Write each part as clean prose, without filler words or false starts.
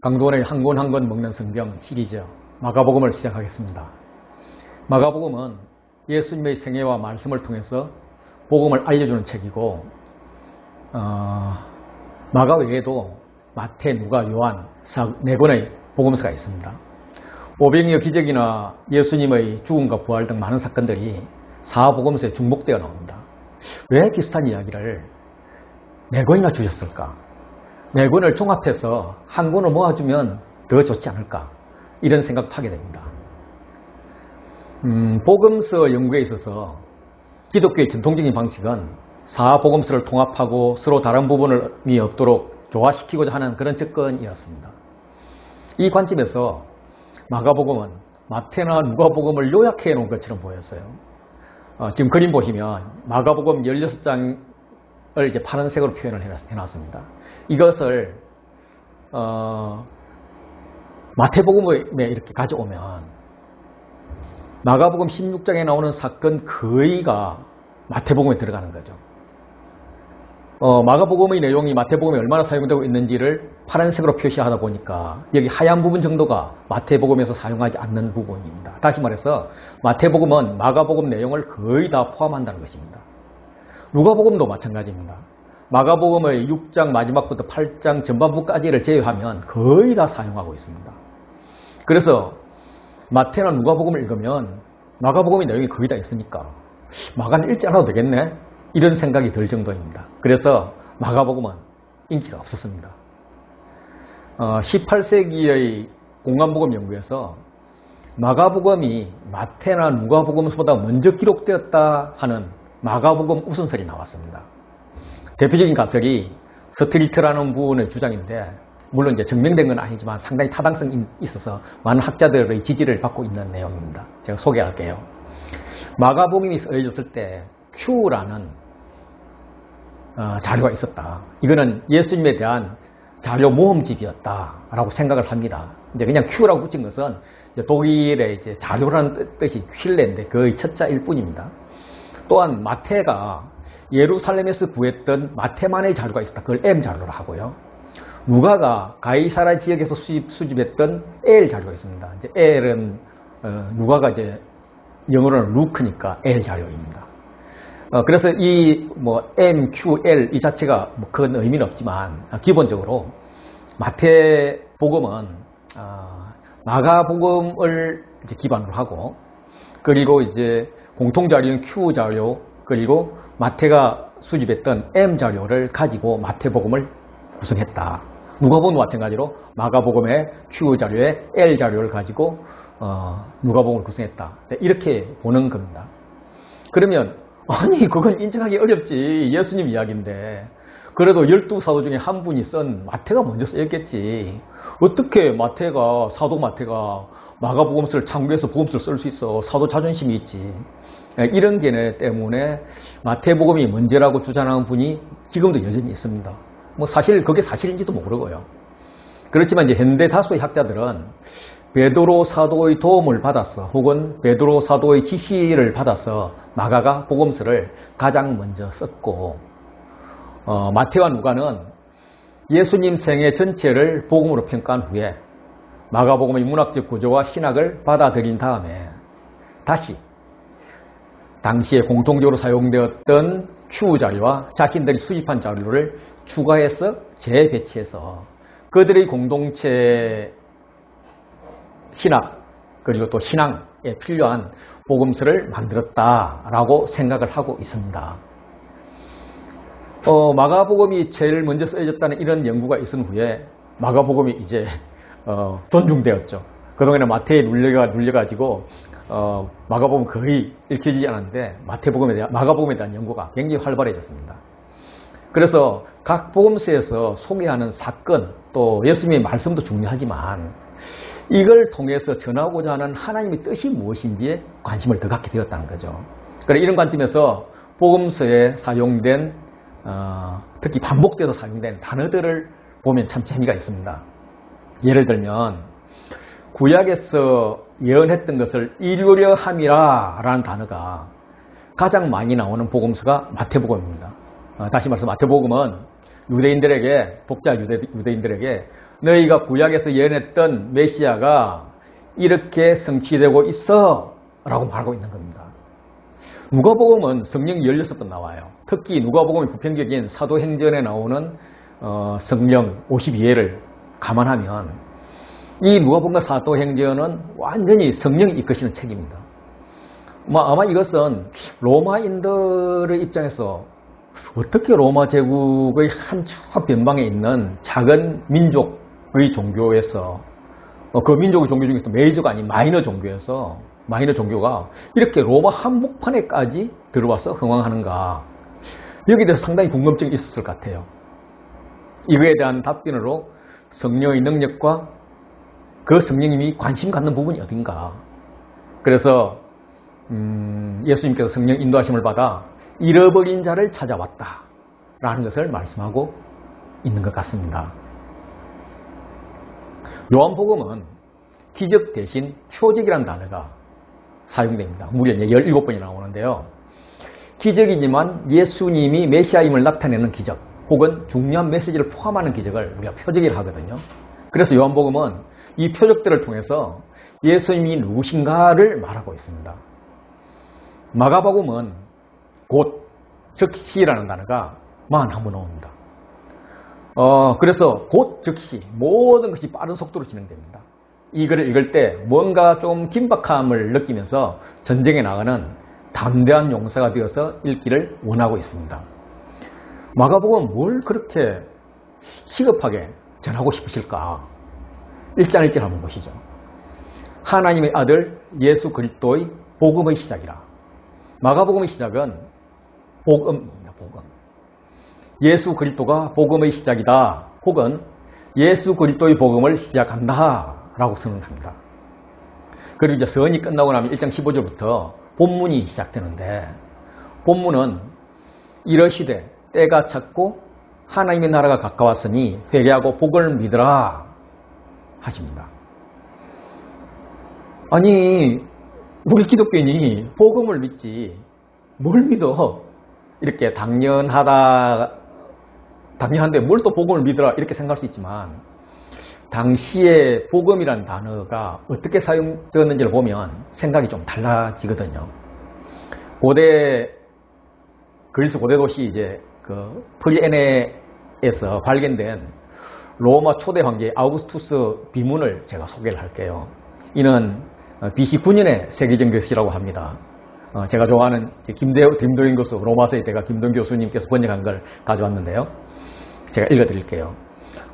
강도원의 한 권 한 권 먹는 성경 시리즈 마가복음을 시작하겠습니다. 마가복음은 예수님의 생애와 말씀을 통해서 복음을 알려주는 책이고 마가 외에도 마태, 누가, 요한 4권의 복음서가 있습니다. 오병이어 기적이나 예수님의 죽음과 부활 등 많은 사건들이 사복음서에 중복되어 나옵니다. 왜 비슷한 이야기를 4권이나 주셨을까? 4권을 종합해서 한 권을 모아주면 더 좋지 않을까? 이런 생각도 하게 됩니다. 복음서 연구에 있어서 기독교의 전통적인 방식은 사복음서를 통합하고 서로 다른 부분이 없도록 조화시키고자 하는 그런 접근이었습니다. 이 관점에서 마가복음은 마태나 누가복음을 요약해 놓은 것처럼 보였어요. 지금 그림 보시면 마가복음 16장을 이제 파란색으로 표현을 해놨습니다. 이것을 마태복음에 이렇게 가져오면 마가복음 16장에 나오는 사건 거의가 마태복음에 들어가는 거죠. 마가복음의 내용이 마태복음에 얼마나 사용되고 있는지를 파란색으로 표시하다 보니까 여기 하얀 부분 정도가 마태복음에서 사용하지 않는 부분입니다. 다시 말해서 마태복음은 마가복음 내용을 거의 다 포함한다는 것입니다. 누가복음도 마찬가지입니다. 마가복음의 6장 마지막부터 8장 전반부까지를 제외하면 거의 다 사용하고 있습니다. 그래서 마태나 누가복음을 읽으면 마가복음의 내용이 거의 다 있으니까 마가는 읽지 않아도 되겠네? 이런 생각이 들 정도입니다. 그래서 마가복음은 인기가 없었습니다. 18세기의 공간복음 연구에서 마가복음이 마태나 누가복음보다 먼저 기록되었다 하는 마가복음 우선설이 나왔습니다. 대표적인 가설이 스트리트라는 분의 주장인데 물론 이제 증명된 건 아니지만 상당히 타당성이 있어서 많은 학자들의 지지를 받고 있는 내용입니다. 제가 소개할게요. 마가복음이 쓰여졌을 때 Q라는 자료가 있었다. 이거는 예수님에 대한 자료 모음집이었다라고 생각을 합니다. 이제 그냥 Q라고 붙인 것은 이제 독일의 이제 자료라는 뜻이 퀼레인데 거의 첫자일 뿐입니다. 또한 마태가 예루살렘에서 구했던 마태만의 자료가 있었다. 그걸 M 자료로 하고요. 누가가 가이사라 지역에서 수집했던 L 자료가 있습니다. 이제 L은 누가가 이제 영어로는 루크니까 L 자료입니다. 그래서 이 M, Q, L 이 자체가 큰 의미는 없지만 기본적으로 마태복음은 마가복음을 이제 기반으로 하고 그리고 이제 공통 자료인 Q 자료 그리고 마태가 수집했던 M 자료를 가지고 마태복음을 구성했다. 누가복음도 마찬가지로 마가복음의 Q 자료에 L 자료를 가지고 누가복음을 구성했다. 이렇게 보는 겁니다. 그러면 아니 그건 인정하기 어렵지. 예수님 이야기인데 그래도 12사도 중에 한 분이 쓴 마태가 먼저 쓰였겠지. 어떻게 마태가 사도 마태가 마가복음서를 참고해서 복음서를 쓸 수 있어. 사도 자존심이 있지. 이런 견해 때문에 마태복음이 먼저라고 주장하는 분이 지금도 여전히 있습니다. 사실 그게 사실인지도 모르고요. 그렇지만 이제 현대 다수의 학자들은 베드로 사도의 도움을 받아서 혹은 베드로 사도의 지시를 받아서 마가가 복음서를 가장 먼저 썼고 마태와 누가는 예수님 생애 전체를 복음으로 평가한 후에 마가복음의 문학적 구조와 신학을 받아들인 다음에 다시 당시에 공통적으로 사용되었던 Q 자료와 자신들이 수집한 자료를 추가해서 재배치해서 그들의 공동체 신학 그리고 또 신앙에 필요한 복음서를 만들었다라고 생각을 하고 있습니다. 마가복음이 제일 먼저 쓰여졌다는 이런 연구가 있은 후에 마가복음이 이제 존중되었죠. 그동안에 마태에 눌려가지고 마가복음 거의 읽혀지지 않았는데 마가복음에 대한 연구가 굉장히 활발해졌습니다. 그래서 각 복음서에서 소개하는 사건 또 예수님의 말씀도 중요하지만 이걸 통해서 전하고자 하는 하나님의 뜻이 무엇인지에 관심을 더 갖게 되었다는 거죠. 그래서 이런 관점에서 복음서에 사용된 특히 반복돼서 사용된 단어들을 보면 참 재미가 있습니다. 예를 들면 구약에서 예언했던 것을 이루려 함이라 라는 단어가 가장 많이 나오는 복음서가 마태복음입니다. 다시 말해서 마태복음은 독자 유대인들에게 너희가 구약에서 예언했던 메시아가 이렇게 성취되고 있어 라고 말하고 있는 겁니다. 누가복음은 성령이 16번 나와요. 특히 누가복음의 부편격인 사도행전에 나오는 성령 52회를 감안하면 이 누가복음과 사도행전은 완전히 성령이 이끄시는 책입니다. 아마 이것은 로마인들의 입장에서 어떻게 로마 제국의 한쪽 변방에 있는 작은 민족의 종교에서 그 민족의 종교 중에서 메이저가 아닌 마이너 종교가 이렇게 로마 한복판에까지 들어와서 흥왕하는가, 여기에 대해서 상당히 궁금증이 있었을 것 같아요. 이거에 대한 답변으로 성령의 능력과 그 성령님이 관심 갖는 부분이 어딘가, 그래서 예수님께서 성령 인도하심을 받아 잃어버린 자를 찾아왔다라는 것을 말씀하고 있는 것 같습니다. 요한복음은 기적 대신 표적이라는 단어가 사용됩니다. 무려 17번이 나오는데요. 기적이지만 예수님이 메시아임을 나타내는 기적 혹은 중요한 메시지를 포함하는 기적을 우리가 표적이라 하거든요. 그래서 요한복음은 이 표적들을 통해서 예수님이 누구신가를 말하고 있습니다. 마가복음은 곧, 즉시라는 단어가 41번 나옵니다. 그래서 곧 즉시 모든 것이 빠른 속도로 진행됩니다. 이 글을 읽을 때 뭔가 좀 긴박함을 느끼면서 전쟁에 나가는 담대한 용사가 되어서 읽기를 원하고 있습니다. 마가복음은 뭘 그렇게 시급하게 전하고 싶으실까? 1장 1절 한번 보시죠. 하나님의 아들 예수 그리스도의 복음의 시작이라. 마가복음의 시작은 복음입니다. 복음. 예수 그리스도가 복음의 시작이다. 혹은 예수 그리스도의 복음을 시작한다 라고 선언합니다. 그리고 이제 서언이 끝나고 나면 1장 15절부터 본문이 시작되는데, 본문은 이러시되 때가 찼고 하나님의 나라가 가까웠으니 회개하고 복을 믿으라 하십니다. 아니, 우리 기독교인이 복음을 믿지 뭘 믿어? 이렇게 당연한데 뭘 또 복음을 믿으라 이렇게 생각할 수 있지만, 당시에 복음이란 단어가 어떻게 사용되었는지를 보면 생각이 좀 달라지거든요. 그리스 고대 도시 이제 그 프리에네에서 발견된 로마 초대 황제 아우구스투스 비문을 제가 소개를 할게요. 이는 BC 9년의 세계적 것이라고 합니다. 제가 좋아하는 김도인 교수, 로마서의 대가 김도인 교수님께서 번역한 걸 가져왔는데요. 제가 읽어드릴게요.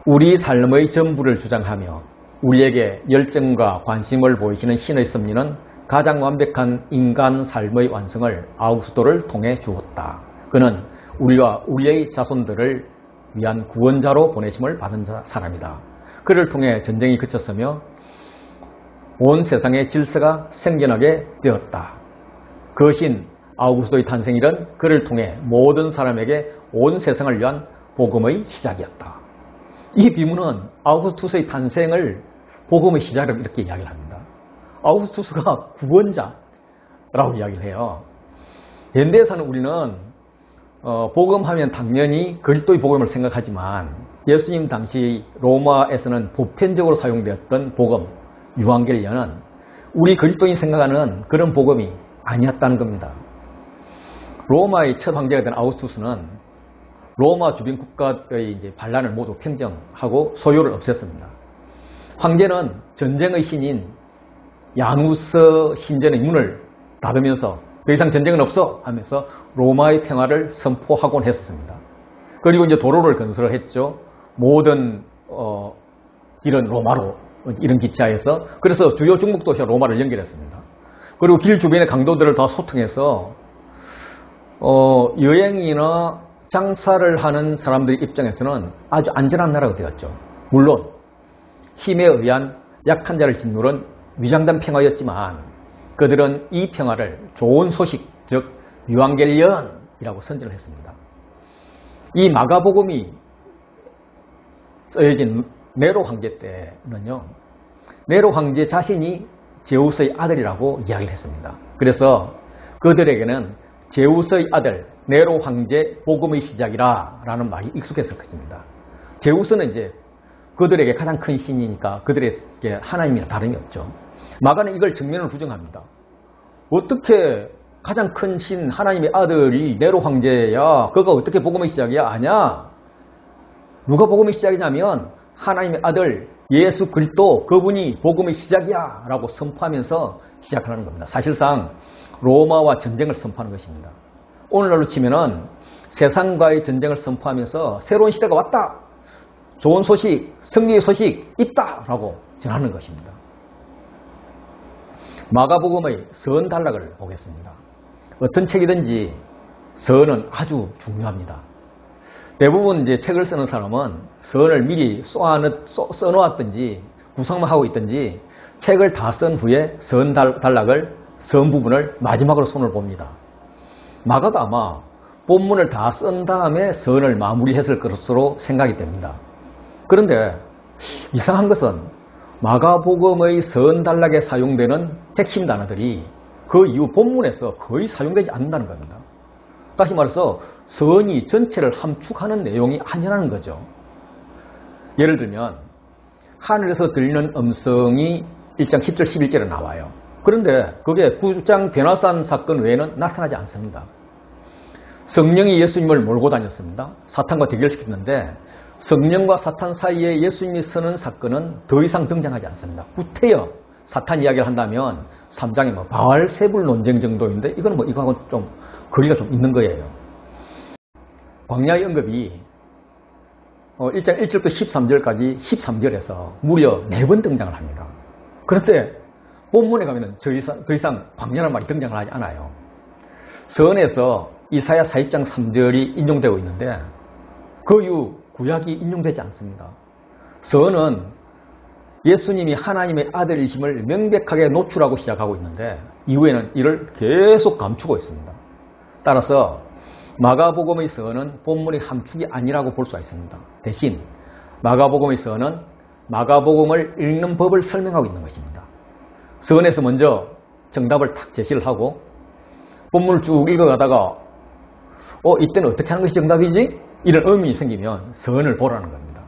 우리 삶의 전부를 주장하며 우리에게 열정과 관심을 보이시는 신의 섭리는 가장 완벽한 인간 삶의 완성을 아우구스토를 통해 주었다. 그는 우리와 우리의 자손들을 위한 구원자로 보내심을 받은 사람이다. 그를 통해 전쟁이 그쳤으며 온 세상의 질서가 생겨나게 되었다. 그 신 아우구스토의 탄생일은 그를 통해 모든 사람에게 온 세상을 위한 복음의 시작이었다. 이 비문은 아우구스투스의 탄생을 복음의 시작으로 이렇게 이야기를 합니다. 아우구스투스가 구원자라고 이야기를 해요. 현대에서는 우리는 복음하면 당연히 그리스도의 복음을 생각하지만, 예수님 당시 로마에서는 보편적으로 사용되었던 복음, 유한겔리언은 우리 그리스도인이 생각하는 그런 복음이 아니었다는 겁니다. 로마의 첫 황제가 된 아우구스투스는 로마 주변 국가의 이제 반란을 모두 평정하고 소요를 없앴습니다. 황제는 전쟁의 신인 야누스 신전의 문을 닫으면서 더 이상 전쟁은 없어 하면서 로마의 평화를 선포하곤 했습니다. 그리고 이제 도로를 건설을 했죠. 모든 길은 로마로, 이런 기차에서. 그래서 주요 중국 도시와 로마를 연결했습니다. 그리고 길 주변의 강도들을 다 소통해서 여행이나 장사를 하는 사람들의 입장에서는 아주 안전한 나라가 되었죠. 물론 힘에 의한 약한 자를 짓누른 위장된 평화였지만, 그들은 이 평화를 좋은 소식, 즉 유한겔리언이라고 선전을 했습니다. 이 마가복음이 쓰여진 네로 황제 때는요, 네로 황제 자신이 제우스의 아들이라고 이야기를 했습니다. 그래서 그들에게는 제우스의 아들 네로 황제 복음의 시작이라 라는 말이 익숙했을 것입니다. 제우스는 이제 그들에게 가장 큰 신이니까 그들에게 하나님이나 다름이 없죠. 마가는 이걸 정면으로 부정합니다. 어떻게 가장 큰 신 하나님의 아들이 네로 황제야? 그가 어떻게 복음의 시작이야? 아냐? 누가 복음의 시작이냐면 하나님의 아들 예수 그리스도 그분이 복음의 시작이야 라고 선포하면서 시작하는 겁니다. 사실상 로마와 전쟁을 선포하는 것입니다. 오늘날로 치면은 세상과의 전쟁을 선포하면서 새로운 시대가 왔다. 좋은 소식, 승리의 소식 있다 라고 전하는 것입니다. 마가복음의 선 단락을 보겠습니다. 어떤 책이든지 선은 아주 중요합니다. 대부분 이제 책을 쓰는 사람은 선을 미리 써놓았든지 구성만 하고 있든지 책을 다 쓴 후에 선 단락을 선 부분을 마지막으로 손을 봅니다. 마가도 아마 본문을 다 쓴 다음에 선을 마무리했을 것으로 생각이 됩니다. 그런데 이상한 것은 마가복음의 선 단락에 사용되는 핵심 단어들이 그 이후 본문에서 거의 사용되지 않는다는 겁니다. 다시 말해서 선이 전체를 함축하는 내용이 아니라는 거죠. 예를 들면 하늘에서 들리는 음성이 1장 10절 11절에 나와요. 그런데 그게 9장 변화산 사건 외에는 나타나지 않습니다. 성령이 예수님을 몰고 다녔습니다. 사탄과 대결시켰는데 성령과 사탄 사이에 예수님이 서는 사건은 더 이상 등장하지 않습니다. 구태여 사탄 이야기를 한다면 3장의 뭐 바알세불 논쟁 정도인데 이거는 뭐 이거하고 좀 거리가 좀 있는 거예요. 광야의 언급이 1장 1절부터 13절까지 13절에서 무려 4번 등장을 합니다. 그런데 본문에 가면은 더 이상 광야라는 말이 등장을 하지 않아요. 선에서 이사야 40장 3절이 인용되고 있는데 그 이후 구약이 인용되지 않습니다. 선은 예수님이 하나님의 아들이심을 명백하게 노출하고 시작하고 있는데 이후에는 이를 계속 감추고 있습니다. 따라서 마가복음의 선은 본문의 함축이 아니라고 볼 수가 있습니다. 대신 마가복음의 선은 마가복음을 읽는 법을 설명하고 있는 것입니다. 선에서 먼저 정답을 탁 제시를 하고 본문을 쭉 읽어가다가 이때는 어떻게 하는 것이 정답이지? 이런 의문이 생기면 선을 보라는 겁니다.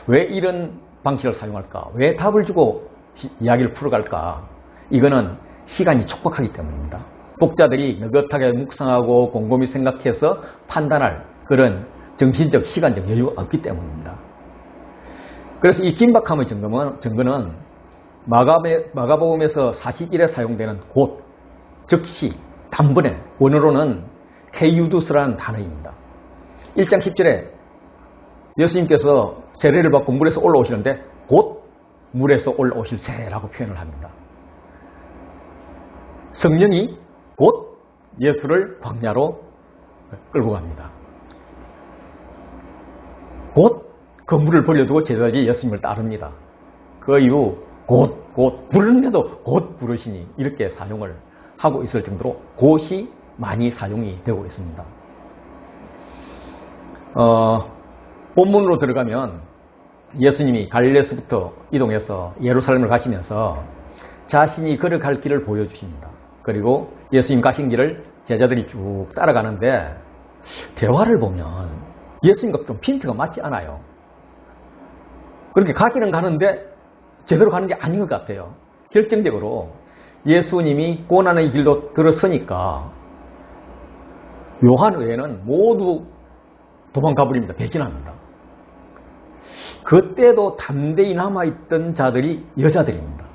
왜 이런 방식을 사용할까? 왜 답을 주고 이야기를 풀어갈까? 이거는 시간이 촉박하기 때문입니다. 독자들이 느긋하게 묵상하고 곰곰이 생각해서 판단할 그런 정신적, 시간적 여유가 없기 때문입니다. 그래서 이 긴박함의 증거는 마가복음에서 41에 사용되는 곧, 즉시, 단번에, 원어로는 케이우두스라는 단어입니다. 1장 10절에 예수님께서 세례를 받고 물에서 올라오시는데 곧 물에서 올라오실세라고 표현을 합니다. 성령이 곧 예수를 광야로 끌고 갑니다. 곧 그 물을 벌려두고 제자들이 예수님을 따릅니다. 그 이후 곧 부르는데도 곧 부르시니 이렇게 사용을 하고 있을 정도로 곧이 많이 사용이 되고 있습니다. 본문으로 들어가면 예수님이 갈릴리에서부터 이동해서 예루살렘을 가시면서 자신이 걸어갈 길을 보여주십니다. 그리고 예수님 가신 길을 제자들이 쭉 따라가는데 대화를 보면 예수님과 좀 핀트가 맞지 않아요. 그렇게 가기는 가는데 제대로 가는 게 아닌 것 같아요. 결정적으로 예수님이 고난의 길로 들어서니까 요한 외에는 모두 도망가 버립니다. 배신합니다. 그때도 담대히 남아있던 자들이 여자들입니다.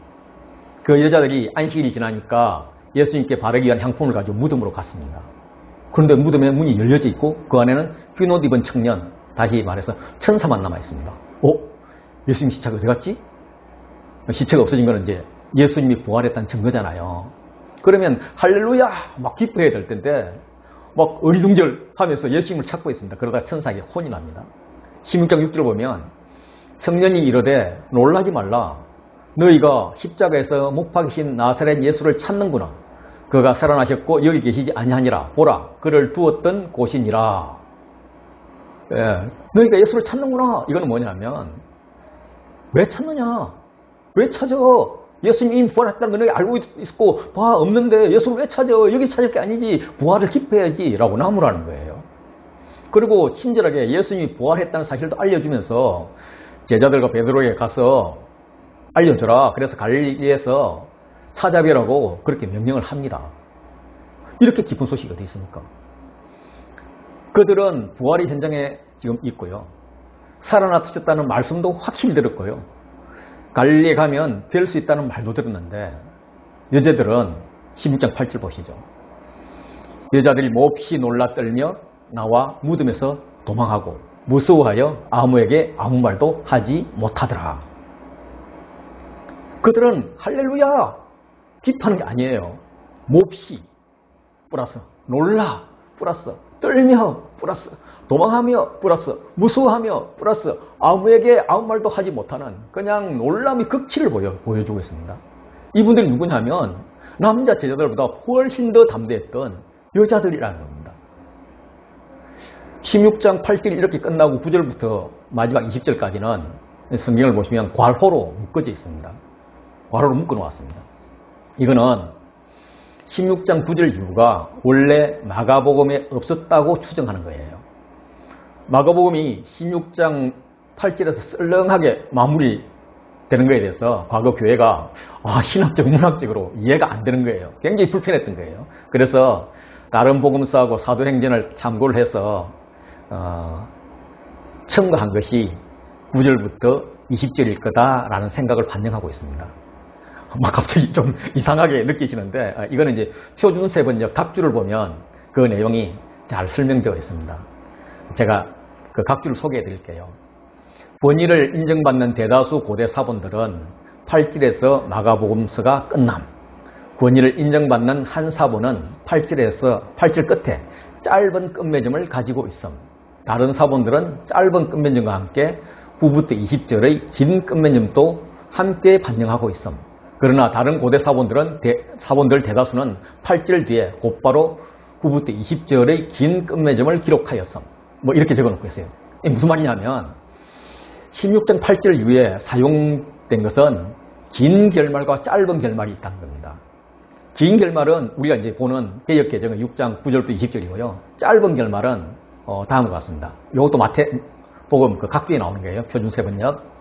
그 여자들이 안식일이 지나니까 예수님께 바르기 위한 향품을 가지고 무덤으로 갔습니다. 그런데 무덤에 문이 열려져 있고 그 안에는 흰옷 입은 청년, 다시 말해서 천사만 남아있습니다. 예수님 시체가 어디 갔지? 시체가 없어진 거는 이제 예수님이 부활했다는 증거잖아요. 그러면 할렐루야 막 기뻐해야 될 텐데 막 어리둥절 하면서 예수님을 찾고 있습니다. 그러다 천사에게 혼이 납니다. 16장 6절을 보면 청년이 이르되 놀라지 말라. 너희가 십자가에서 못 박이신 나사렛 예수를 찾는구나. 그가 살아나셨고 여기 계시지 아니하니라. 보라 그를 두었던 곳이니라. 너희가 예수를 찾는구나. 이거는 뭐냐면 왜 찾느냐? 왜 찾아? 예수님이 이미 부활했다는 거 너희 알고 있고 봐 없는데 예수를 왜 찾아? 여기 찾을 게 아니지. 부활을 기뻐해야지 라고 나무라는 거예요. 그리고 친절하게 예수님이 부활했다는 사실도 알려주면서 제자들과 베드로에게 가서 알려줘라. 그래서 갈릴리에서 찾아뵈라고 그렇게 명령을 합니다. 이렇게 기쁜 소식이 어디 있습니까? 그들은 부활의 현장에 지금 있고요. 살아나셨다는 말씀도 확실히 들었고요. 갈릴리에 가면 뵐 수 있다는 말도 들었는데 여자들은 16장 8절 보시죠. 여자들이 몹시 놀라 떨며 나와 무덤에서 도망하고 무서워하여 아무에게 아무 말도 하지 못하더라. 그들은 할렐루야 기뻐하는 게 아니에요. 몹시 플러스 놀라 플러스 떨며 플러스 도망하며 플러스 무서워하며 플러스 아무에게 아무 말도 하지 못하는 그냥 놀람의 극치를 보여주고 있습니다. 이분들이 누구냐면 남자 제자들보다 훨씬 더 담대했던 여자들이라는 겁니다. 16장 8절이 이렇게 끝나고 9절부터 마지막 20절까지는 성경을 보시면 괄호로 묶어져 있습니다. 괄호로 묶어 놓았습니다. 이거는 16장 9절 이유가 원래 마가복음에 없었다고 추정하는 거예요. 마가복음이 16장 8절에서 썰렁하게 마무리되는 거에 대해서 과거 교회가 신학적, 문학적으로 이해가 안 되는 거예요. 굉장히 불편했던 거예요. 그래서 다른 복음서하고 사도행전을 참고를 해서 첨가한 것이 9절부터 20절일 거다라는 생각을 반영하고 있습니다. 갑자기 좀 이상하게 느끼시는데 이거는 이제 표준세 번역 각주를 보면 그 내용이 잘 설명되어 있습니다. 제가 그 각주를 소개해 드릴게요. 번일을 인정받는 대다수 고대 사본들은 8절에서 마가복음서가 끝남, 권위를 인정받는 한 사본은 8절 끝에 짧은 끝맺음을 가지고 있음. 다른 사본들은 짧은 끝맺음과 함께 9부터 20절의 긴 끝맺음도 함께 반영하고 있음. 그러나 다른 고대 사본들 대다수는 8절 뒤에 곧바로 9부터 20절의 긴 끝맺음을 기록하였음. 이렇게 적어놓고 있어요. 이게 무슨 말이냐면 16장 8절 이후에 사용된 것은 긴 결말과 짧은 결말이 있다는 겁니다. 긴 결말은 우리가 이제 보는 개역개정은 6장 9절부터 20절이고요. 짧은 결말은 다음과 같습니다. 이것도 마태복음 그 각주에 나오는 거예요. 표준세번역.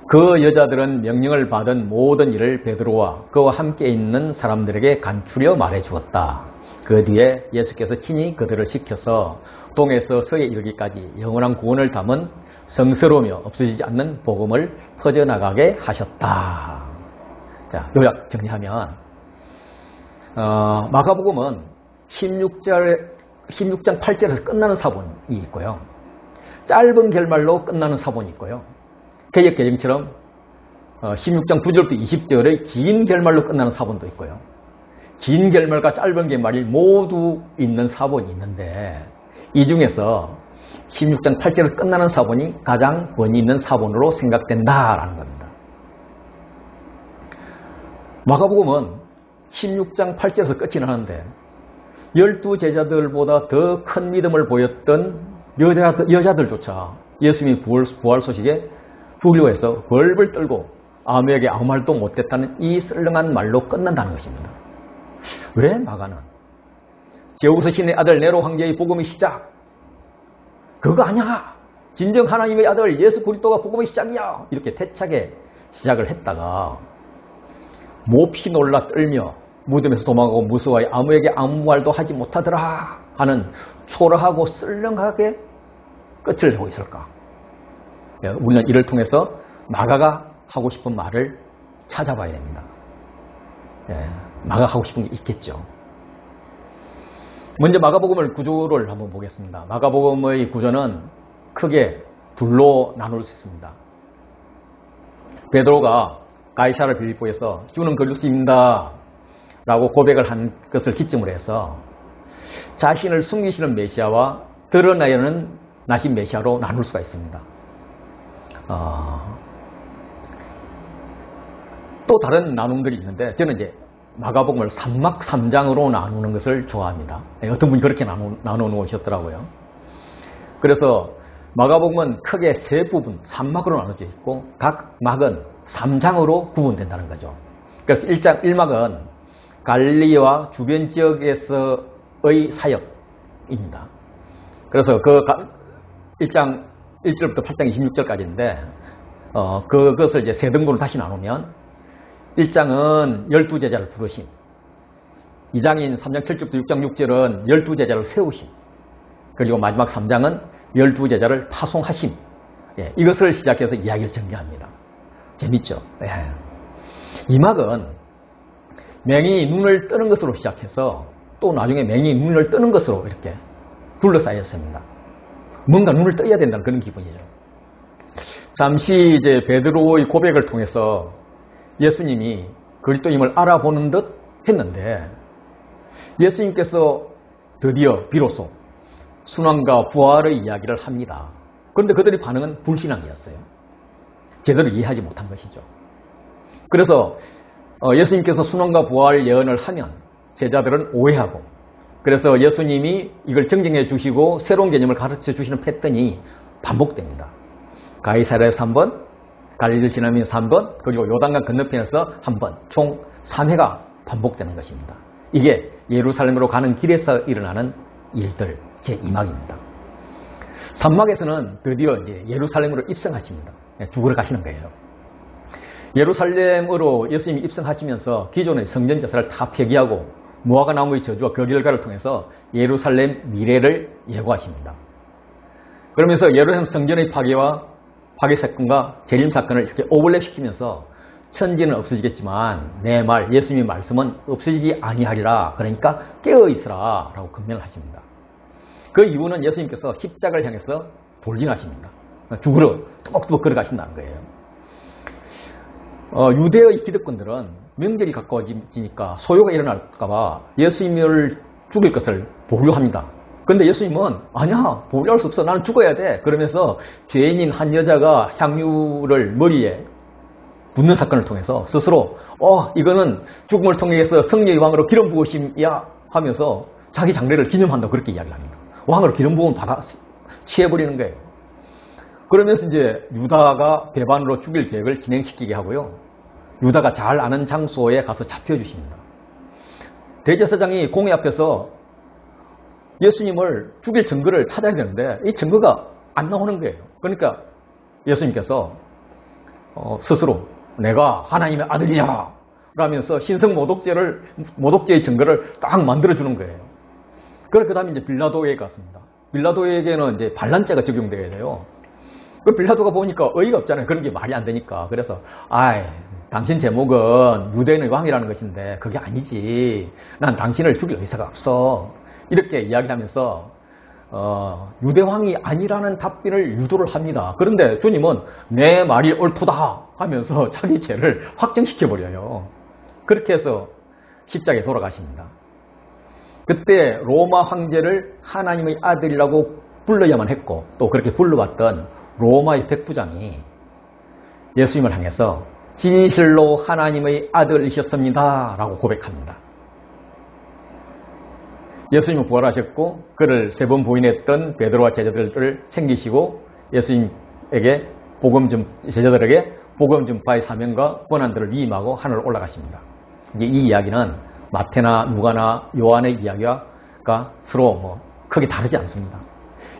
그 여자들은 명령을 받은 모든 일을 베드로와 그와 함께 있는 사람들에게 간추려 말해 주었다. 그 뒤에 예수께서 친히 그들을 시켜서 동에서 서에 이르기까지 영원한 구원을 담은 성스러우며 없어지지 않는 복음을 퍼져나가게 하셨다. 자, 요약 정리하면 마가복음은 16장 8절에서 끝나는 사본이 있고요. 짧은 결말로 끝나는 사본이 있고요. 개역개정처럼 16장 9절부터 20절의 긴 결말로 끝나는 사본도 있고요. 긴 결말과 짧은 결말이 모두 있는 사본이 있는데 이 중에서 16장 8절에서 끝나는 사본이 가장 권위 있는 사본으로 생각된다라는 겁니다. 마가복음은 16장 8절에서 끝이 나는데 12제자들보다 더 큰 믿음을 보였던 여자들조차 예수님이 부활 소식에 두려워해서 벌벌 떨고 아무에게 아무 말도 못했다는 이 썰렁한 말로 끝난다는 것입니다. 왜 마가는 제우스 신의 아들 네로 황제의 복음의 시작, 그거 아니야, 진정 하나님의 아들 예수 그리스도가 복음의 시작이야, 이렇게 대차게 시작을 했다가 몹시 놀라 떨며 무덤에서 도망가고 무서워하여 아무에게 아무 말도 하지 못하더라 하는 초라하고 썰렁하게 끝을 내고 있을까? 우리는 이를 통해서 마가가 하고 싶은 말을 찾아봐야 됩니다. 마가가 하고 싶은 게 있겠죠. 먼저 마가복음의 구조를 한번 보겠습니다. 마가복음의 구조는 크게 둘로 나눌 수 있습니다. 베드로가 가이사랴 빌립보에서 주는 그리스도입니다 라고 고백을 한 것을 기점으로 해서 자신을 숨기시는 메시아와 드러나신 메시아로 나눌 수가 있습니다. 또 다른 나눔들이 있는데 저는 이제 마가복음을 3막 3장으로 나누는 것을 좋아합니다. 어떤 분이 그렇게 나누셨더라고요. 그래서 마가복음은 크게 세 부분 3막으로 나눠져 있고 각 막은 3장으로 구분된다는 거죠. 그래서 1막은 갈릴리와 주변 지역에서의 사역입니다. 그래서 그 1장 1절부터 8장 26절까지인데 그것을 이제 세 등분으로 다시 나누면 1장은 12제자를 부르심, 2장인 3장 7절부터 6장 6절은 12제자를 세우심, 그리고 마지막 3장은 12제자를 파송하심. 예, 이것을 시작해서 이야기를 전개합니다. 재밌죠? 예. 2막은 맹이 눈을 뜨는 것으로 시작해서 또 나중에 맹이 눈을 뜨는 것으로 이렇게 둘러싸였습니다. 뭔가 눈을 떠야 된다는 그런 기분이죠. 잠시 이제 베드로의 고백을 통해서 예수님이 그리스도임을 알아보는 듯 했는데 예수님께서 드디어 비로소 순환과 부활의 이야기를 합니다. 그런데 그들의 반응은 불신앙이었어요. 제대로 이해하지 못한 것이죠. 그래서 예수님께서 순환과 부활 예언을 하면 제자들은 오해하고, 그래서 예수님이 이걸 정정해 주시고 새로운 개념을 가르쳐 주시는 패턴이 반복됩니다. 가이사랴에서 한 번, 갈릴리를 지나면서 한 번, 그리고 요단강 건너편에서 한 번, 총 3회가 반복되는 것입니다. 이게 예루살렘으로 가는 길에서 일어나는 일들 제2막입니다. 3막에서는 드디어 이제 예루살렘으로 입성하십니다. 죽으러 가시는 거예요. 예루살렘으로 예수님이 입성하시면서 기존의 성전 제사를 다 폐기하고 무화과 나무의 저주와 그 결과를 통해서 예루살렘 미래를 예고하십니다. 그러면서 예루살렘 성전의 파괴 사건과 재림 사건을 이렇게 오버랩시키면서 천지는 없어지겠지만 내 말, 예수님의 말씀은 없어지지 아니하리라. 그러니까 깨어있으라 라고 권면을 하십니다. 그 이유는 예수님께서 십자가를 향해서 돌진하십니다. 죽으러 뚜벅뚜벅 걸어가신다는 거예요. 유대의 기득권들은 명절이 가까워지니까 소요가 일어날까 봐 예수님을 죽일 것을 보류합니다. 그런데 예수님은 아니야, 보류할 수 없어, 나는 죽어야 돼. 그러면서 죄인인 한 여자가 향유를 머리에 붓는 사건을 통해서 스스로 이거는 죽음을 통해서 성령의 왕으로 기름 부으심이야 하면서 자기 장래를 기념한다고 그렇게 이야기를 합니다. 왕으로 기름 부음을 받아 취해버리는 거예요. 그러면서 이제 유다가 배반으로 죽일 계획을 진행시키게 하고요. 유다가 잘 아는 장소에 가서 잡혀주십니다. 대제사장이 공회 앞에서 예수님을 죽일 증거를 찾아야 되는데 이 증거가 안 나오는 거예요. 그러니까 예수님께서 스스로 내가 하나님의 아들이냐 라면서 신성 모독죄의 증거를 딱 만들어주는 거예요. 그 다음에 이제 빌라도에게 갔습니다. 빌라도에게는 이제 반란죄가 적용돼야 돼요. 그 빌라도가 보니까 어이가 없잖아요. 그런 게 말이 안 되니까. 그래서 당신 제목은 유대인의 왕이라는 것인데 그게 아니지. 난 당신을 죽일 의사가 없어. 이렇게 이야기하면서 유대왕이 아니라는 답변을 유도를 합니다. 그런데 주님은 내 말이 옳도다 하면서 자기 죄를 확정시켜버려요. 그렇게 해서 십자가에 돌아가십니다. 그때 로마 황제를 하나님의 아들이라고 불러야만 했고 또 그렇게 불러왔던 로마의 백부장이 예수님을 향해서 진실로 하나님의 아들이셨습니다 라고 고백합니다. 예수님은 부활하셨고 그를 3번 부인했던 베드로와 제자들을 챙기시고 예수님에게 제자들에게 복음 전파의 사명과 권한들을 위임하고 하늘로 올라가십니다. 이제 이 이야기는 마태나 누가나 요한의 이야기가 서로 크게 다르지 않습니다.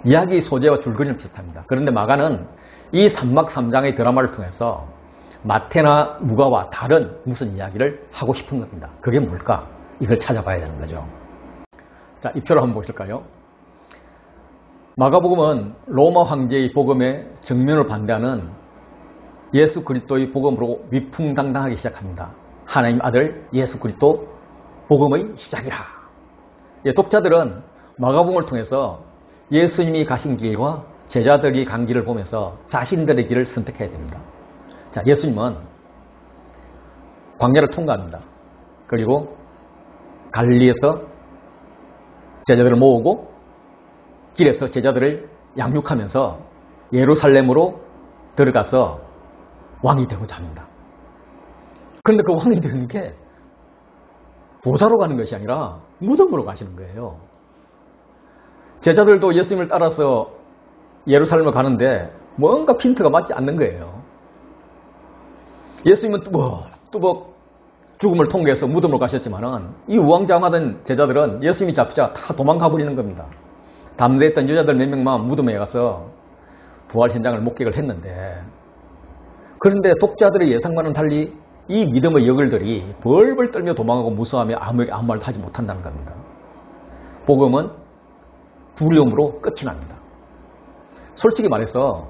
이야기 소재와 줄거리는 비슷합니다. 그런데 마가는 이 3막 3장의 드라마를 통해서 마태나 누가와 다른 무슨 이야기를 하고 싶은 겁니다. 그게 뭘까? 이걸 찾아봐야 되는 거죠. 자, 이 표를 한번 보실까요? 마가복음은 로마 황제의 복음에 정면을 반대하는 예수 그리스도의 복음으로 위풍당당하게 시작합니다. 하나님 아들 예수 그리스도 복음의 시작이라. 독자들은 마가복음을 통해서 예수님이 가신 길과 제자들이 간 길을 보면서 자신들의 길을 선택해야 됩니다. 자, 예수님은 광야를 통과합니다. 그리고 갈릴리에서 제자들을 모으고 길에서 제자들을 양육하면서 예루살렘으로 들어가서 왕이 되고자 합니다. 그런데 그 왕이 되는 게 보좌로 가는 것이 아니라 무덤으로 가시는 거예요. 제자들도 예수님을 따라서 예루살렘을 가는데 뭔가 핀트가 맞지 않는 거예요. 예수님은 뚜벅뚜벅 죽음을 통과해서 무덤으로 가셨지만은 이 우왕좌왕하던 제자들은 예수님이 잡히자 다 도망가 버리는 겁니다. 담대했던 여자들 몇 명만 무덤에 가서 부활 현장을 목격을 했는데, 그런데 독자들의 예상과는 달리 이 믿음의 여걸들이 벌벌 떨며 도망가고 무서워하며 아무 말도 하지 못한다는 겁니다. 복음은 두려움으로 끝이 납니다. 솔직히 말해서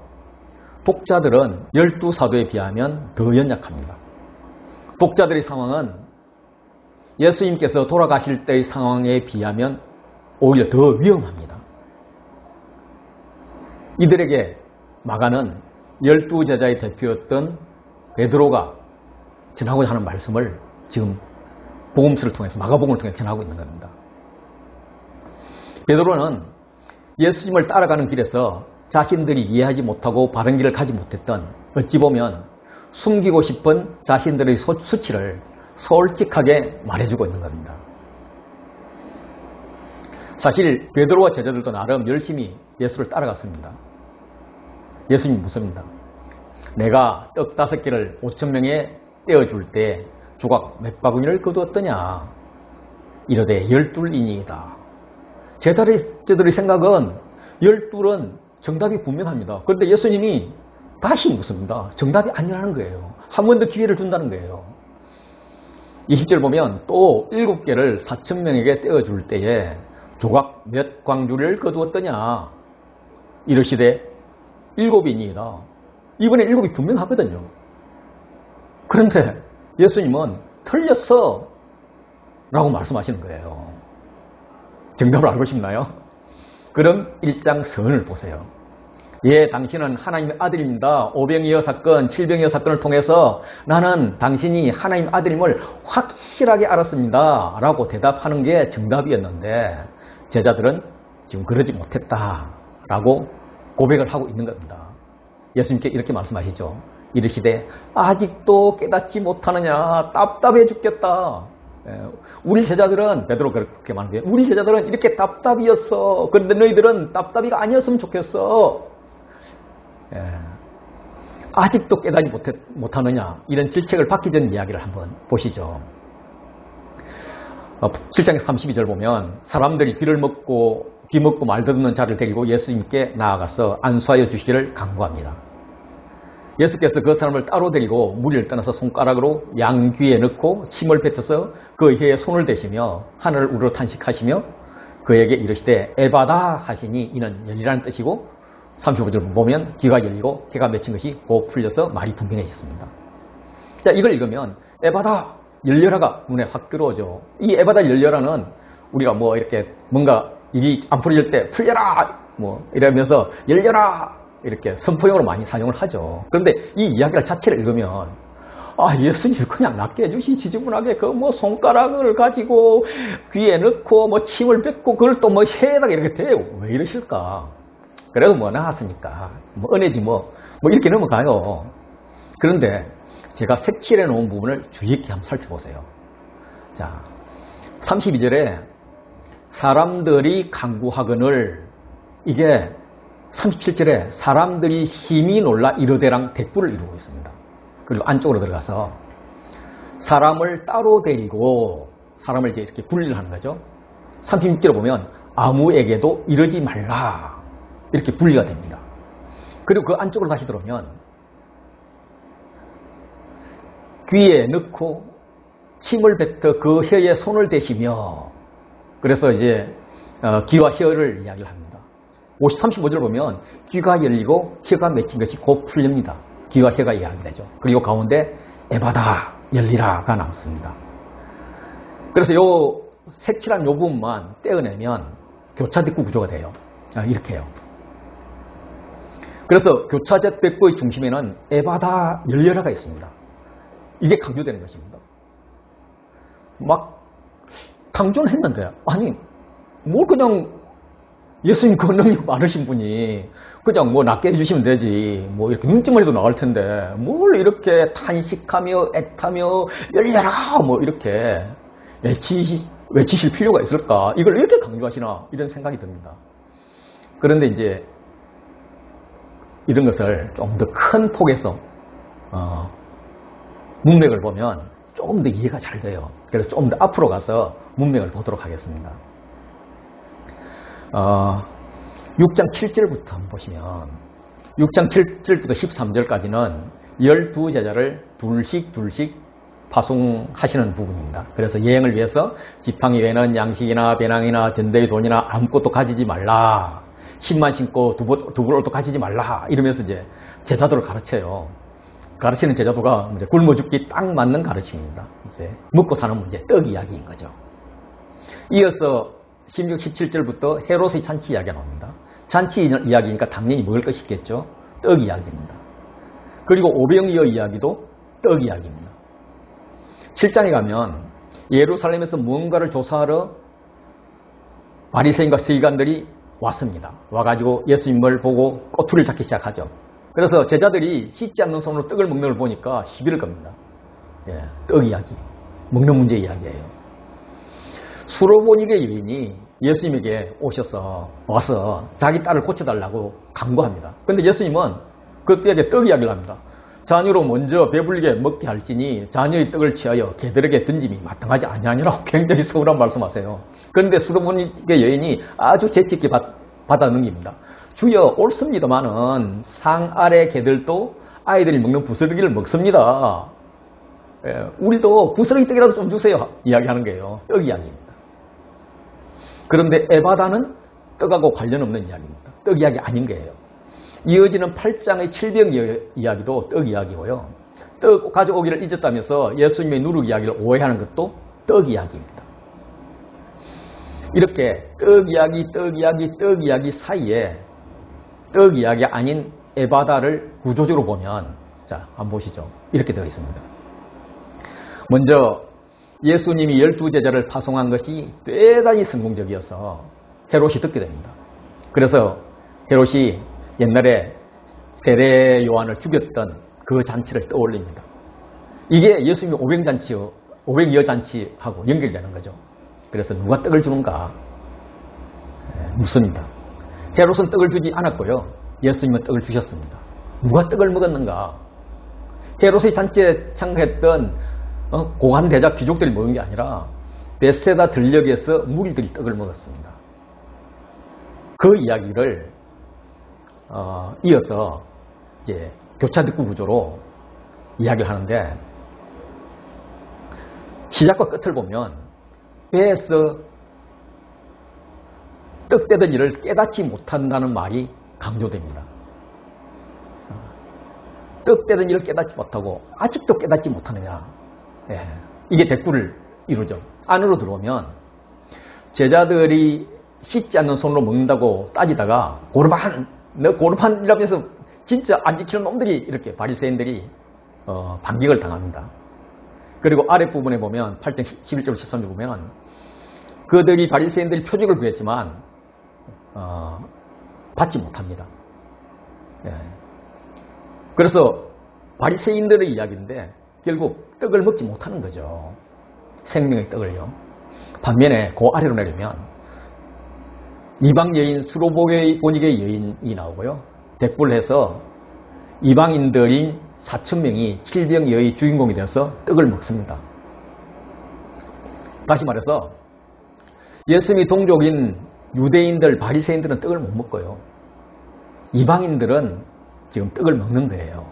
독자들은 12사도에 비하면 더 연약합니다. 독자들의 상황은 예수님께서 돌아가실 때의 상황에 비하면 오히려 더 위험합니다. 이들에게 마가는 12제자의 대표였던 베드로가 전하고자 하는 말씀을 지금 복음서를 통해서, 마가복음을 통해서 전하고 있는 겁니다. 베드로는 예수님을 따라가는 길에서 자신들이 이해하지 못하고 바른 길을 가지 못했던, 어찌 보면 숨기고 싶은 자신들의 수치를 솔직하게 말해주고 있는 겁니다. 사실 베드로와 제자들도 나름 열심히 예수를 따라갔습니다. 예수님이 묻습니다. 내가 떡 5개를 5,000명에 떼어줄 때 조각 몇 바구니를 거두었더냐? 이르되 12이니이다. 제자들의 생각은 12은 정답이 분명합니다. 그런데 예수님이 다시 묻습니다. 정답이 아니라는 거예요. 한 번 더 기회를 준다는 거예요. 20절 보면 또 7개를 4,000명에게 떼어줄 때에 조각 몇 광주를 거두었더냐? 이르시되 7이니이다. 이번에 7이 분명하거든요. 그런데 예수님은 틀렸어 라고 말씀하시는 거예요. 정답을 알고 싶나요? 그럼 1장 서론을 보세요. 예, 당신은 하나님의 아들입니다. 오병이어 사건, 칠병이어 사건을 통해서 나는 당신이 하나님의 아들임을 확실하게 알았습니다 라고 대답하는 게 정답이었는데, 제자들은 지금 그러지 못했다 라고 고백을 하고 있는 겁니다. 예수님께 이렇게 말씀하시죠. 이르시되 아직도 깨닫지 못하느냐? 답답해 죽겠다. 우리 제자들은, 베드로 그렇게 말하는 거예요. 우리 제자들은 이렇게 답답이었어. 그런데 너희들은 답답이가 아니었으면 좋겠어. 아직도 깨닫지 못하느냐? 이런 질책을 받기 전 이야기를 한번 보시죠. 7장의 32절 보면 사람들이 귀 먹고 말 듣는 자를 데리고 예수님께 나아가서 안수하여 주시기를 간구합니다. 예수께서 그 사람을 따로 데리고 무리를 떠나서 손가락으로 양 귀에 넣고 침을 뱉어서 그 혀에 손을 대시며 하늘을 우러러 탄식하시며 그에게 이르시되 에바다 하시니 이는 열리라는 뜻이고, 35절 보면 귀가 열리고 혀가 맺힌 것이 곧 풀려서 말이 분명해졌습니다. 자, 이걸 읽으면 에바다 열려라가 눈에 확 들어오죠. 이 에바다 열려라는 우리가 뭐 이렇게 뭔가 일이 안 풀릴 때 풀려라 뭐 이러면서 열려라 이렇게 선포용으로 많이 사용을 하죠. 그런데 이 이야기를 자체를 읽으면 예수님 그냥 낫게 해주시, 지저분하게 그 뭐 손가락을 가지고 귀에 넣고 뭐 침을 뱉고 그걸 또 뭐 혀에다가 이렇게 대요. 왜 이러실까? 그래도 뭐 나았으니까 뭐 은혜지 뭐 이렇게 넘어가요. 그런데 제가 색칠해 놓은 부분을 주의 깊게 한번 살펴보세요. 자, 32절에 사람들이 간구하거늘, 이게 37절에 사람들이 심히 놀라 이르되랑 대꾸를 이루고 있습니다. 그리고 안쪽으로 들어가서 사람을 따로 데리고 사람을 이제 이렇게 분리를 하는 거죠. 36절에 보면 아무에게도 이러지 말라 이렇게 분리가 됩니다. 그리고 그 안쪽으로 다시 들어오면 귀에 넣고 침을 뱉어 그 혀에 손을 대시며, 그래서 이제 귀와 혀를 이야기를 합니다. 35절 보면 귀가 열리고 혀가 맺힌 것이 곧 풀립니다. 귀와 혀가 이야기되죠. 그리고 가운데 에바다 열리라가 남습니다. 그래서 요 색칠한 요 부분만 떼어내면 교차대꾸 구조가 돼요. 이렇게 해요. 그래서 교차대꾸의 중심에는 에바다 열려라가 있습니다. 이게 강조되는 것입니다. 막 강조는 했는데 뭘 그냥 예수님 그 능력 많으신 분이 그냥 뭐 낫게 해주시면 되지, 뭐 이렇게 눈짓만 해도 나갈 텐데 뭘 이렇게 탄식하며 애타며 열려라 뭐 이렇게 외치실 필요가 있을까? 이걸 이렇게 강조하시나 이런 생각이 듭니다. 그런데 이제 이런 것을 좀 더 큰 폭에서 문맥을 보면 조금 더 이해가 잘 돼요. 그래서 조금 더 앞으로 가서 문맥을 보도록 하겠습니다. 6장 7절부터 한번 보시면 6장 7절부터 13절까지는 12제자를 둘씩 파송하시는 부분입니다. 그래서 여행을 위해서 지팡이 외에는 양식이나 배낭이나 전대의 돈이나 아무것도 가지지 말라. 10만 신고 두벌 옷도 가지지 말라. 이러면서 이제 제자도를 가르쳐요. 가르치는 제자도가 이제 굶어 죽기 딱 맞는 가르침입니다. 이제 먹고 사는 문제, 떡 이야기인 거죠. 이어서 16, 17절부터 헤롯의 잔치 이야기가 나옵니다. 잔치 이야기니까 당연히 먹을 것이 있겠죠. 떡 이야기입니다. 그리고 오병이어 이야기도 떡 이야기입니다. 7장에 가면 예루살렘에서 무언가를 조사하러 바리새인과 서기관들이 왔습니다. 와가지고 예수님을 보고 꼬투리를 잡기 시작하죠. 그래서 제자들이 씻지 않는 손으로 떡을 먹는 걸 보니까 시비를 겁니다. 예, 떡 이야기, 먹는 문제 이야기예요. 수로보니게 여인이 예수님에게 와서 자기 딸을 고쳐달라고 강구합니다. 그런데 예수님은 그 떡에게 떡 이야기를 합니다. 자녀로 먼저 배불리게 먹게 할지니 자녀의 떡을 취하여 개들에게 던짐이 마땅하지 아니하니라고 굉장히 서운한 말씀하세요. 그런데 수로보니게 여인이 아주 재치있게 받아 넘깁니다. 주여 옳습니다마는 상 아래 개들도 아이들이 먹는 부스러기를 먹습니다. 예, 우리도 부스러기 떡이라도 좀 주세요. 이야기하는 거예요. 떡 이야기입니다. 그런데 에바다는 떡하고 관련 없는 이야기입니다. 떡 이야기 아닌 거예요. 이어지는 8장의 칠병 이야기도 떡 이야기고요. 떡 가져오기를 잊었다면서 예수님의 누룩 이야기를 오해하는 것도 떡 이야기입니다. 이렇게 떡 이야기 사이에 떡 이야기 아닌 에바다를 구조적으로 보면, 자, 한번 보시죠. 이렇게 되어 있습니다. 먼저 예수님이 12제자를 파송한 것이 대단히 성공적이어서 헤롯이 듣게 됩니다. 그래서 헤롯이 옛날에 세례 요한을 죽였던 그 잔치를 떠올립니다. 이게 예수님의 오병이어 잔치하고 연결되는 거죠. 그래서 누가 떡을 주는가 묻습니다. 헤롯은 떡을 주지 않았고요. 예수님은 떡을 주셨습니다. 누가 떡을 먹었는가? 헤롯의 잔치에 참가했던 고관 대작 귀족들이 먹은 게 아니라 베세다 들녘에서 무리들이 떡을 먹었습니다. 그 이야기를 이어서 이제 교차듣구 구조로 이야기를 하는데, 시작과 끝을 보면 배에서 떡대던 일을 깨닫지 못한다는 말이 강조됩니다. 떡대던 일을 깨닫지 못하고 아직도 깨닫지 못하느냐. 예, 이게 대꾸를 이루죠. 안으로 들어오면 제자들이 씻지 않는 손으로 먹는다고 따지다가 너 고르반이라면서 진짜 안 지키는 놈들이 이렇게 바리새인들이 반격을 당합니다. 그리고 아랫부분에 보면 8장 11절 13절 보면 그들이 바리새인들이 표적을 구했지만 받지 못합니다. 예. 그래서 바리새인들의 이야기인데 결국 떡을 먹지 못하는 거죠. 생명의 떡을요. 반면에 그 아래로 내리면 이방 여인 수로보니게 여인이 나오고요. 대꾸를 해서 이방인들인 4,000명이 칠병여의 주인공이 되어서 떡을 먹습니다. 다시 말해서 예수님이 동족인 유대인들, 바리새인들은 떡을 못 먹고요. 이방인들은 지금 떡을 먹는 거예요.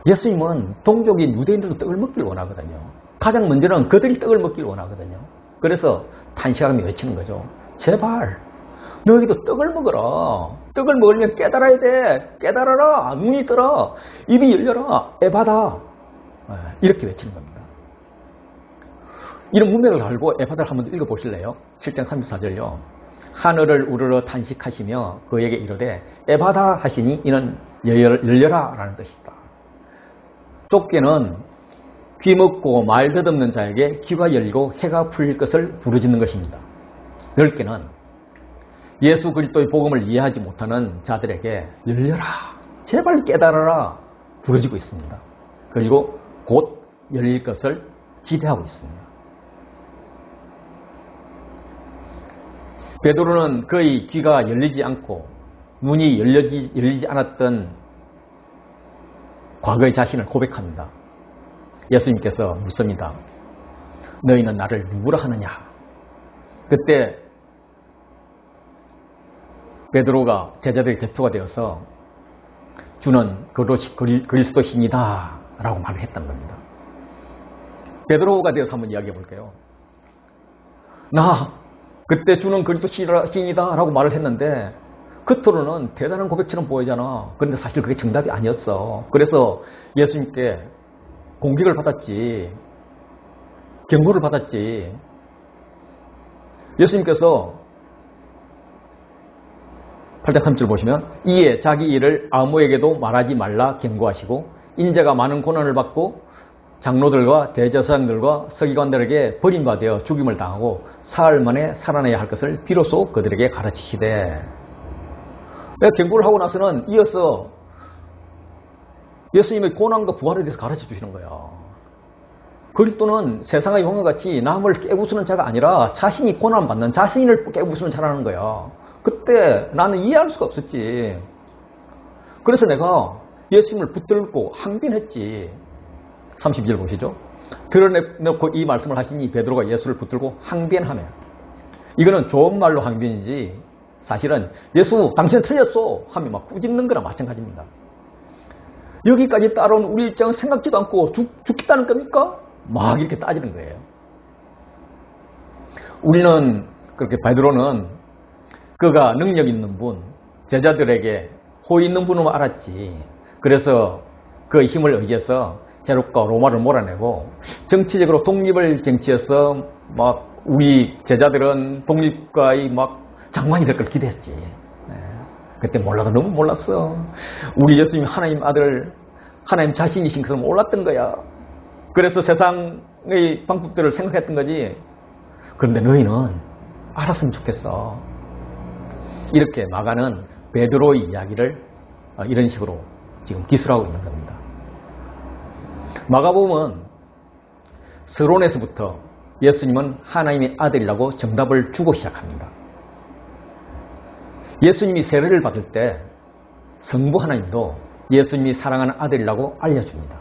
예수님은 동족인 유대인들도 떡을 먹기를 원하거든요. 가장 먼저는 그들이 떡을 먹기를 원하거든요. 그래서 탄식하며 외치는 거죠. 제발 너희도 떡을 먹어라. 떡을 먹으려면 깨달아야 돼. 깨달아라. 눈이 떠라. 입이 열려라. 에바다. 이렇게 외치는 겁니다. 이런 문맥을 알고 에바다를 한번 읽어보실래요? 7장 34절요. 하늘을 우러러 탄식하시며 그에게 이르되 에바다 하시니 이는 열려라 라는 뜻이다. 좁게는 귀 먹고 말 듣없는 자에게 귀가 열리고 해가 풀릴 것을 부르짖는 것입니다. 넓게는 예수 그리스도의 복음을 이해하지 못하는 자들에게 열려라, 제발 깨달아라 부르짖고 있습니다. 그리고 곧 열릴 것을 기대하고 있습니다. 베드로는 그의 귀가 열리지 않고 눈이 열리지 않았던 과거의 자신을 고백합니다. 예수님께서 묻습니다. 너희는 나를 누구라 하느냐? 그때 베드로가 제자들의 대표가 되어서 주는 그리스도신이다 라고 말을 했던 겁니다. 베드로가 되어서 한번 이야기해 볼게요. 나 그때 주는 그리스도신이다 라고 말을 했는데 겉으로는 대단한 고백처럼 보이잖아. 그런데 사실 그게 정답이 아니었어. 그래서 예수님께 공격을 받았지. 경고를 받았지. 예수님께서 8장 3절 보시면 이에 자기 일을 아무에게도 말하지 말라 경고하시고 인자가 많은 고난을 받고 장로들과 대제사장들과 서기관들에게 버림받아 죽임을 당하고 사흘 만에 살아나야 할 것을 비로소 그들에게 가르치시되 경고를 하고 나서는 이어서 예수님의 고난과 부활에 대해서 가르쳐 주시는 거예요. 그리스도는 세상의 영과 같이 남을 깨부수는 자가 아니라 자신이 고난받는 자신을 깨부수는 자라는 거예요. 그때 나는 이해할 수가 없었지. 그래서 내가 예수님을 붙들고 항변했지. 32절 보시죠. 드러내놓고 이 말씀을 하시니 베드로가 예수를 붙들고 항변하며 이거는 좋은 말로 항변이지 사실은 예수 당신은 틀렸어 하며 막 꾸짖는 거랑 마찬가지입니다. 여기까지 따라온 우리 입장은 생각지도 않고 죽겠다는 겁니까? 막 이렇게 따지는 거예요. 우리는 그렇게 베드로는 그가 능력 있는 분, 제자들에게 호의 있는 분으로 알았지. 그래서 그 힘을 의지해서 헤롯과 로마를 몰아내고 정치적으로 독립을 쟁취해서 막 우리 제자들은 독립가의 막 장관이 될 걸 기대했지. 그때 몰라도 너무 몰랐어. 우리 예수님이 하나님 아들, 하나님 자신이신 것을 몰랐던 거야. 그래서 세상의 방법들을 생각했던 거지. 그런데 너희는 알았으면 좋겠어. 이렇게 마가는 베드로의 이야기를 이런 식으로 지금 기술하고 있는 겁니다. 마가복음은 서론에서부터 예수님은 하나님의 아들이라고 정답을 주고 시작합니다. 예수님이 세례를 받을 때 성부 하나님도 예수님이 사랑하는 아들이라고 알려줍니다.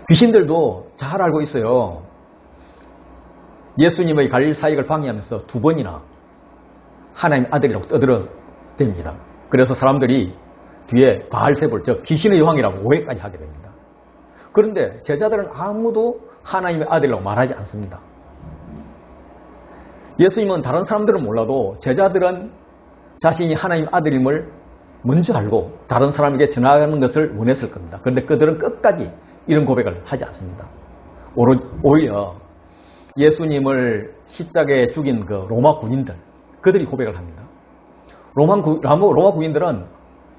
귀신들도 잘 알고 있어요. 예수님의 갈 사역을 방해하면서 2번이나 하나님의 아들이라고 떠들어댑니다. 그래서 사람들이 뒤에 바알세불, 즉 귀신의 여왕이라고 오해까지 하게 됩니다. 그런데 제자들은 아무도 하나님의 아들이라고 말하지 않습니다. 예수님은 다른 사람들은 몰라도 제자들은 자신이 하나님의 아들임을 먼저 알고 다른 사람에게 전하는 것을 원했을 겁니다. 그런데 그들은 끝까지 이런 고백을 하지 않습니다. 오히려 예수님을 십자가에 죽인 그 로마 군인들, 그들이 고백을 합니다. 로마 군인들은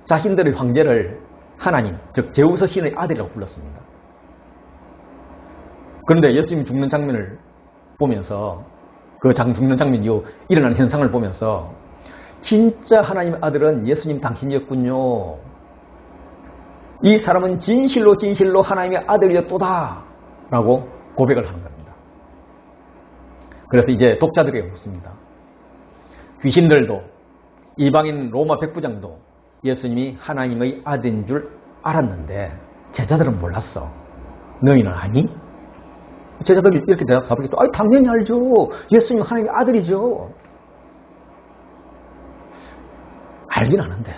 자신들의 황제를 하나님, 즉 제우스 신의 아들이라고 불렀습니다. 그런데 예수님 죽는 장면을 보면서 그 죽는 장면 이후 일어난 현상을 보면서 진짜 하나님의 아들은 예수님 당신이었군요. 이 사람은 진실로 하나님의 아들이었도다 라고 고백을 하는 겁니다. 그래서 이제 독자들에게 묻습니다. 귀신들도 이방인 로마 백부장도 예수님이 하나님의 아들인 줄 알았는데 제자들은 몰랐어. 너희는 아니? 제자들이 이렇게 대답하겠죠. 당연히 알죠. 예수님 하나님의 아들이죠. 알긴 아는데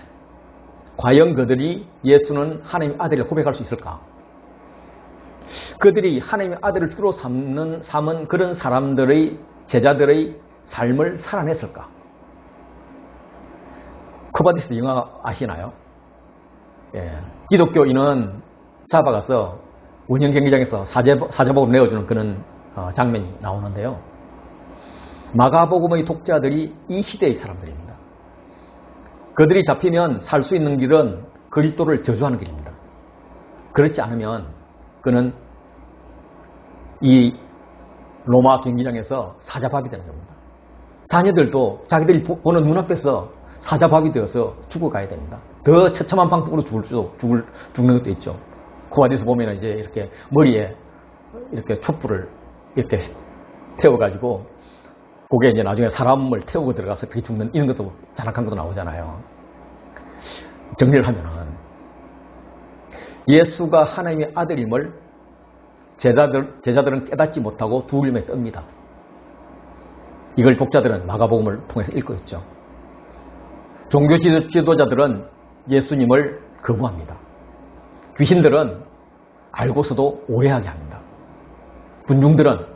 과연 그들이 예수는 하나님의 아들이라고 고백할 수 있을까? 그들이 하나님의 아들을 주로 삼은 그런 사람들의 제자들의 삶을 살아냈을까? 코바디스 영화 아시나요? 예. 기독교인은 잡아가서 운영 경기장에서 사자복을 내어주는 그런 장면이 나오는데요. 마가복음의 독자들이 이 시대의 사람들입니다. 그들이 잡히면 살 수 있는 길은 그리스도를 저주하는 길입니다. 그렇지 않으면 그는 이 로마 경기장에서 사자밥이 되는 겁니다. 자녀들도 자기들이 보는 눈앞에서 사자밥이 되어서 죽어가야 됩니다. 더 처참한 방법으로 죽는 것도 있죠. 코바디스 보면 이제 이렇게 머리에 이렇게 촛불을 이렇게 태워가지고 그게 이제 나중에 사람을 태우고 들어가서 그렇게 죽는 이런 것도 잔악한 것도 나오잖아요. 정리를 하면은 예수가 하나님의 아들임을 제자들은 깨닫지 못하고 두려움에 떱니다. 이걸 독자들은 마가복음을 통해서 읽고 있죠. 종교 지도자들은 예수님을 거부합니다. 귀신들은 알고서도 오해하게 합니다. 군중들은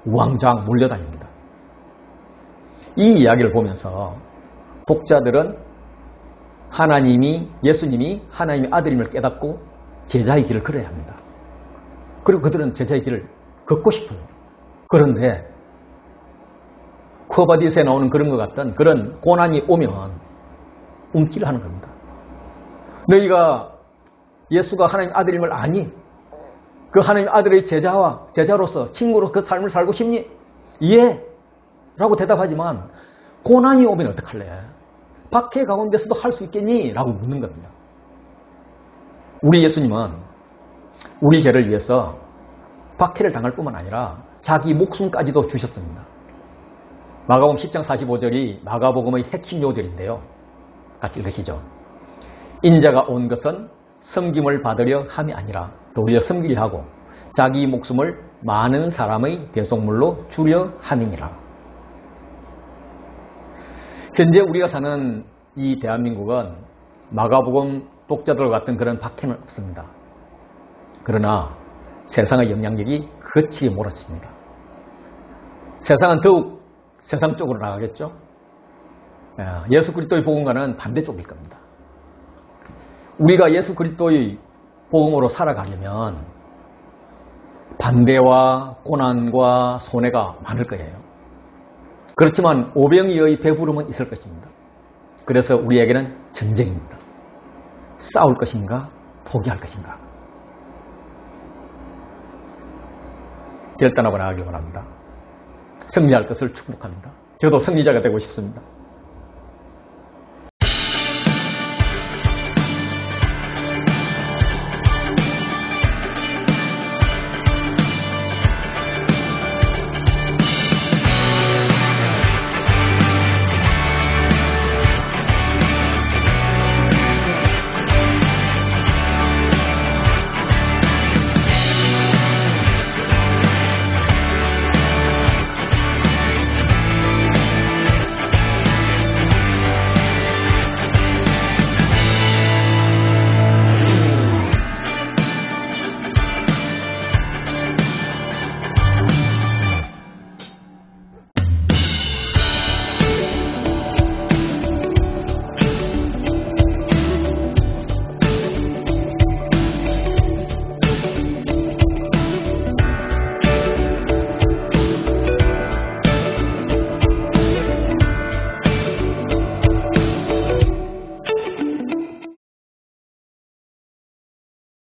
우왕좌왕 몰려다닙니다. 이 이야기를 보면서 독자들은 예수님이 하나님의 아들임을 깨닫고 제자의 길을 걸어야 합니다. 그리고 그들은 제자의 길을 걷고 싶어요. 그런데 코바디스에 나오는 그런 것 같던 그런 고난이 오면 움찔을 하는 겁니다. 너희가 예수가 하나님 아들임을 아니? 그 하나님 아들의 제자로서 친구로 그 삶을 살고 싶니? 예! 라고 대답하지만 고난이 오면 어떡할래? 박해 가운데서도 할 수 있겠니? 라고 묻는 겁니다. 우리 예수님은 우리 죄를 위해서 박해를 당할 뿐만 아니라 자기 목숨까지도 주셨습니다. 마가복음 10장 45절이 마가복음의 핵심 요절인데요. 같이 읽으시죠. 인자가 온 것은 섬김을 받으려 함이 아니라 도리어 섬기려 하고 자기 목숨을 많은 사람의 대속물로 주려 함이니라. 현재 우리가 사는 이 대한민국은 마가복음 독자들 같은 그런 박해는 없습니다. 그러나 세상의 영향력이 거치게 몰아칩니다. 세상은 더욱 세상 쪽으로 나가겠죠. 예수 그리스도의 복음과는 반대쪽일 겁니다. 우리가 예수 그리스도의 복음으로 살아가려면 반대와 고난과 손해가 많을 거예요. 그렇지만 오병이어의 배부름은 있을 것입니다. 그래서 우리에게는 전쟁입니다. 싸울 것인가 포기할 것인가. 결단하고 나가기 원합니다. 승리할 것을 축복합니다. 저도 승리자가 되고 싶습니다.